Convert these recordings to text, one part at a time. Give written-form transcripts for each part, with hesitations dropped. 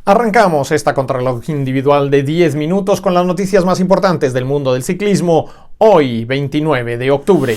Arrancamos esta contrarreloj individual de 10 minutos con las noticias más importantes del mundo del ciclismo, hoy 29 de octubre.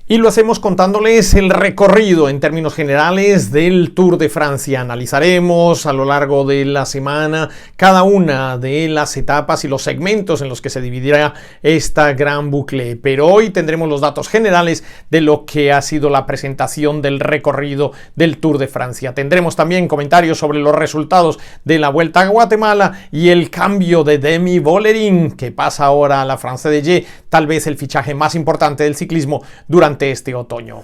Y lo hacemos contándoles el recorrido en términos generales del Tour de Francia. Analizaremos a lo largo de la semana cada una de las etapas y los segmentos en los que se dividirá esta gran bucle. Pero hoy tendremos los datos generales de lo que ha sido la presentación del recorrido del Tour de Francia. Tendremos también comentarios sobre los resultados de la Vuelta a Guatemala y el cambio de Demi Vollering, que pasa ahora a la France-Déjeuner, tal vez el fichaje más importante del ciclismo durante este otoño.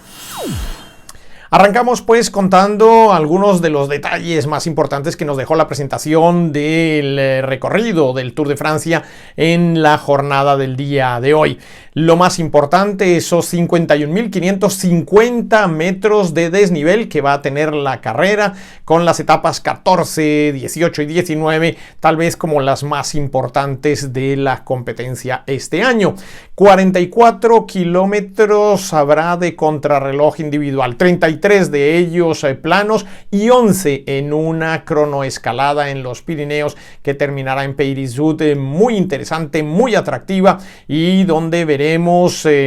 Arrancamos pues contando algunos de los detalles más importantes que nos dejó la presentación del recorrido del Tour de Francia en la jornada del día de hoy. Lo más importante, esos 51.550 metros de desnivel que va a tener la carrera, con las etapas 14, 18 y 19, tal vez como las más importantes de la competencia este año. 44 kilómetros habrá de contrarreloj individual, 33 de ellos planos y 11 en una cronoescalada en los Pirineos que terminará en Peyrizud, muy interesante, muy atractiva, y donde veremos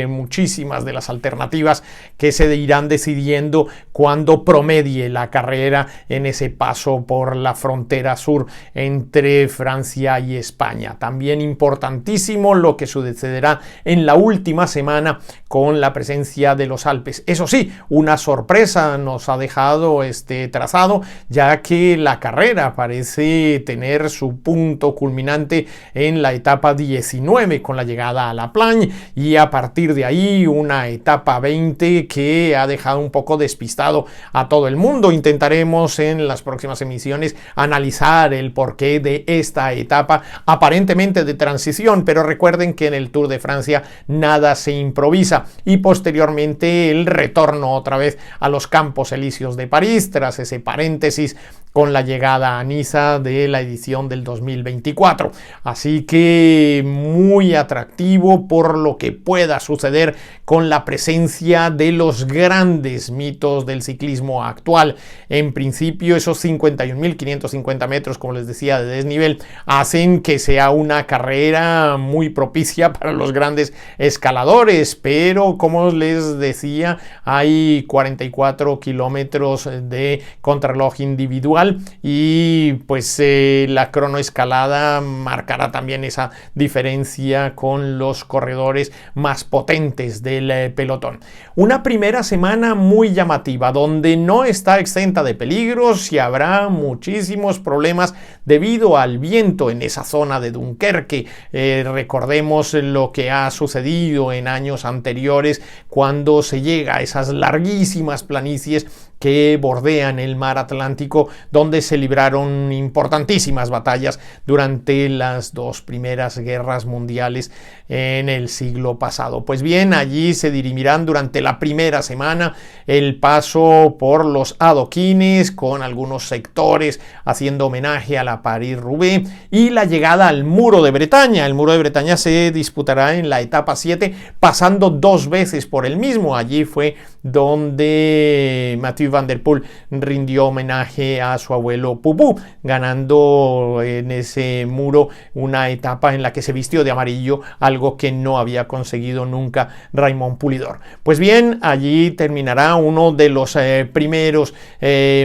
muchísimas de las alternativas que se irán decidiendo cuando promedie la carrera en ese paso por la frontera sur entre Francia y España. También importantísimo lo que sucederá en la última semana con la presencia de los Alpes. Eso sí, una sorpresa nos ha dejado este trazado, ya que la carrera parece tener su punto culminante en la etapa 19 con la llegada a La Plagne, y a partir de ahí una etapa 20 que ha dejado un poco despistado a todo el mundo. Intentaremos en las próximas emisiones analizar el porqué de esta etapa aparentemente de transición, pero recuerden que en el Tour de Francia nada se improvisa, y posteriormente el retorno otra vez a los Campos Elíseos de París tras ese paréntesis con la llegada a Niza de la edición del 2024. Así que muy atractivo por lo que pueda suceder con la presencia de los grandes mitos del ciclismo actual. En principio, esos 51.550 metros, como les decía, de desnivel, hacen que sea una carrera muy propicia para los grandes escaladores, pero como les decía, hay 44 kilómetros de contrarreloj individual, y pues la cronoescalada marcará también esa diferencia con los corredores más potentes del pelotón. Una primera semana muy llamativa, donde no está exenta de peligros y habrá muchísimos problemas debido al viento en esa zona de Dunkerque. Recordemos lo que ha sucedido en años anteriores cuando se llega a esas larguísimas planicies que bordean el mar Atlántico, donde se libraron importantísimas batallas durante las dos primeras guerras mundiales en el siglo pasado. Pues bien, allí se dirimirán durante la primera semana el paso por los adoquines, con algunos sectores haciendo homenaje a la París-Roubaix, y la llegada al Muro de Bretaña. El Muro de Bretaña se disputará en la etapa 7, pasando dos veces por el mismo. Allí fue donde Mathieu Van Der Poel rindió homenaje a su abuelo Pupú, ganando en ese muro una etapa en la que se vistió de amarillo, algo que no había conseguido nunca Raymond Poulidor. Pues bien, allí terminará uno de los primeros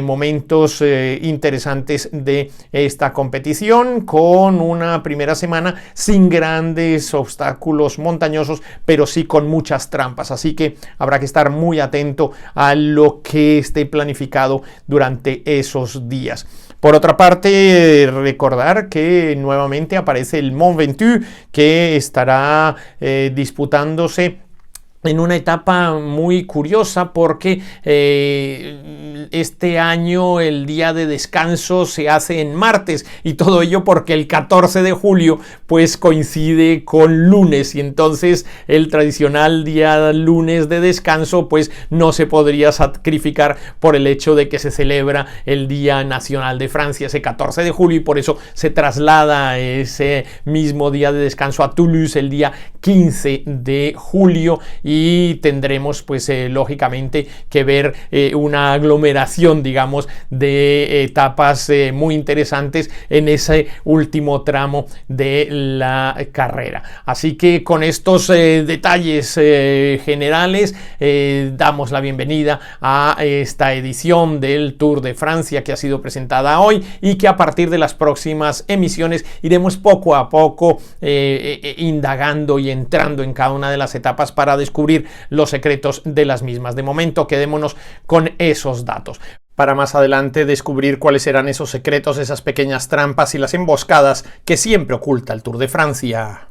momentos interesantes de esta competición, con una primera semana sin grandes obstáculos montañosos, pero sí con muchas trampas, así que habrá que estar muy atento a lo que esté planificado durante esos días. Por otra parte, recordar que nuevamente aparece el Mont Ventoux, que estará disputándose en una etapa muy curiosa, porque este año el día de descanso se hace en martes, y todo ello porque el 14 de julio pues coincide con lunes, y entonces el tradicional día lunes de descanso pues no se podría sacrificar por el hecho de que se celebra el Día Nacional de Francia ese 14 de julio, y por eso se traslada ese mismo día de descanso a Toulouse el día 15 de julio, y y tendremos pues lógicamente que ver una aglomeración, digamos, de etapas muy interesantes en ese último tramo de la carrera. Así que con estos detalles generales damos la bienvenida a esta edición del Tour de Francia que ha sido presentada hoy y que a partir de las próximas emisiones iremos poco a poco indagando y entrando en cada una de las etapas para descubrir los secretos de las mismas. De momento quedémonos con esos datos, para más adelante descubrir cuáles serán esos secretos, esas pequeñas trampas y las emboscadas que siempre oculta el Tour de Francia.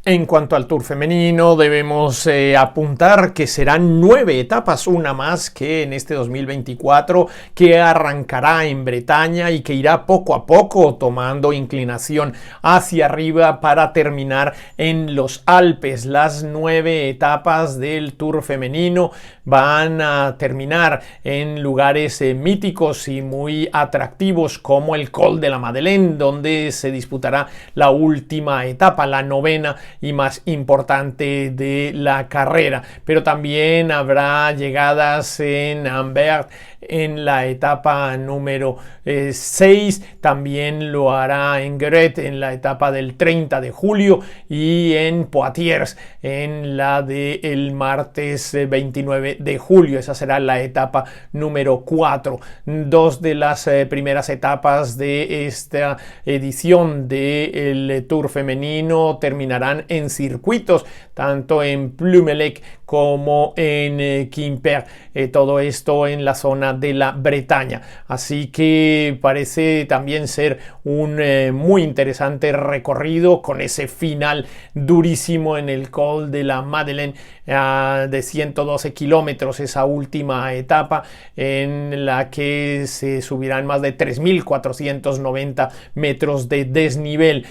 En cuanto al Tour femenino, debemos apuntar que serán 9 etapas, una más que en este 2024, que arrancará en Bretaña y que irá poco a poco tomando inclinación hacia arriba para terminar en los Alpes. Las 9 etapas del Tour femenino van a terminar en lugares míticos y muy atractivos como el Col de la Madeleine, donde se disputará la última etapa, la 9ª y más importante de la carrera, pero también habrá llegadas en Ambert en la etapa número 6, también lo hará en Guéret en la etapa del 30 de julio y en Poitiers en la del martes 29 de julio. Esa será la etapa número 4. Dos de las primeras etapas de esta edición del Tour femenino terminarán en circuitos, tanto en Plumelec como en Quimper, todo esto en la zona de la Bretaña. Así que parece también ser un muy interesante recorrido con ese final durísimo en el Col de la Madeleine de 112 kilómetros, esa última etapa en la que se subirán más de 3.490 metros de desnivel.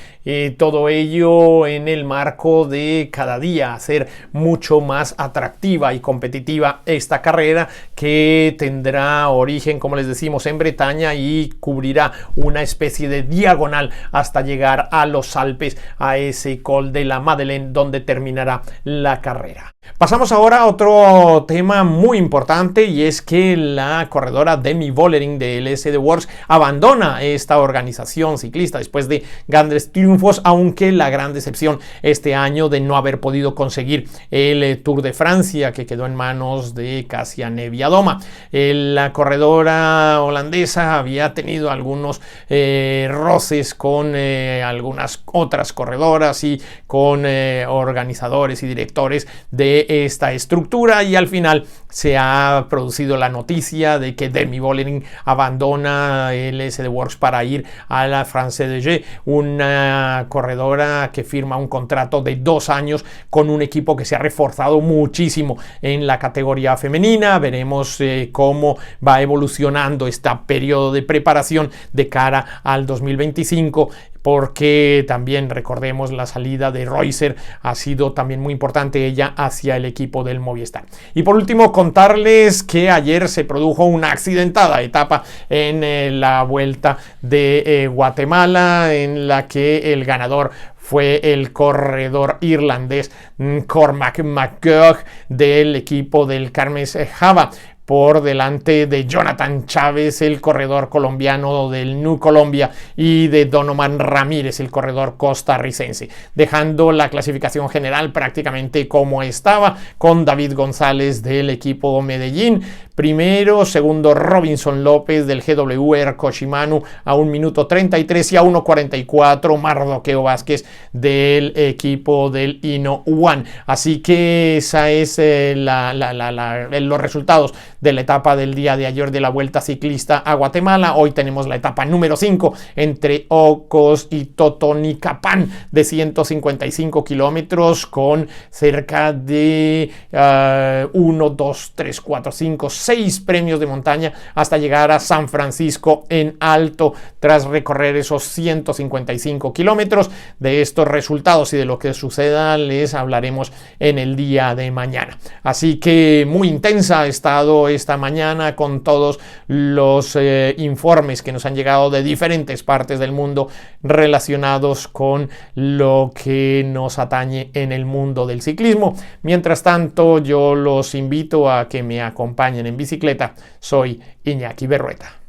Todo ello en el marco de cada día hacer mucho más atractiva y competitiva esta carrera, que tendrá origen, como les decimos, en Bretaña y cubrirá una especie de diagonal hasta llegar a los Alpes, a ese Col de la Madeleine donde terminará la carrera. Pasamos ahora a otro tema muy importante, y es que la corredora Demi Vollering de LS Works abandona esta organización ciclista después de grandes triunfos, aunque la gran decepción este año de no haber podido conseguir el Tour de Francia, que quedó en manos de Kasia Niewiadoma. La corredora holandesa había tenido algunos roces con algunas otras corredoras y con organizadores y directores de esta estructura, y al final se ha producido la noticia de que Demi Vollering abandona el LS Works para ir a la France de G, una corredora que firma un contrato de 2 años con un equipo que se ha reforzado muchísimo en la categoría femenina. Veremos cómo va evolucionando este periodo de preparación de cara al 2025, porque también recordemos la salida de Reusser ha sido también muy importante ella hacia el equipo del Movistar. Y por último, contarles que ayer se produjo una accidentada etapa en la Vuelta de Guatemala, en la que el ganador fue el corredor irlandés Cormac McGurk del equipo del Carmes Java, por delante de Jonathan Chávez, el corredor colombiano del New Colombia, y de Donovan Ramírez, el corredor costarricense, dejando la clasificación general prácticamente como estaba, con David González del equipo Medellín primero, segundo Robinson López del GWR Koshimanu a 1 minuto 33 y a 1:44 Mardoqueo Vázquez del equipo del Hino One. Así que esa es los resultados de la etapa del día de ayer de la Vuelta Ciclista a Guatemala. Hoy tenemos la etapa número 5 entre Ocos y Totonicapán de 155 kilómetros, con cerca de 1, 2, 3, 4, 5, 6 premios de montaña hasta llegar a San Francisco en alto tras recorrer esos 155 kilómetros. De estos resultados y de lo que suceda les hablaremos en el día de mañana. Así que muy intensa ha estado esta mañana con todos los informes que nos han llegado de diferentes partes del mundo relacionados con lo que nos atañe en el mundo del ciclismo. Mientras tanto, yo los invito a que me acompañen en bicicleta. Soy Iñaki Berrueta.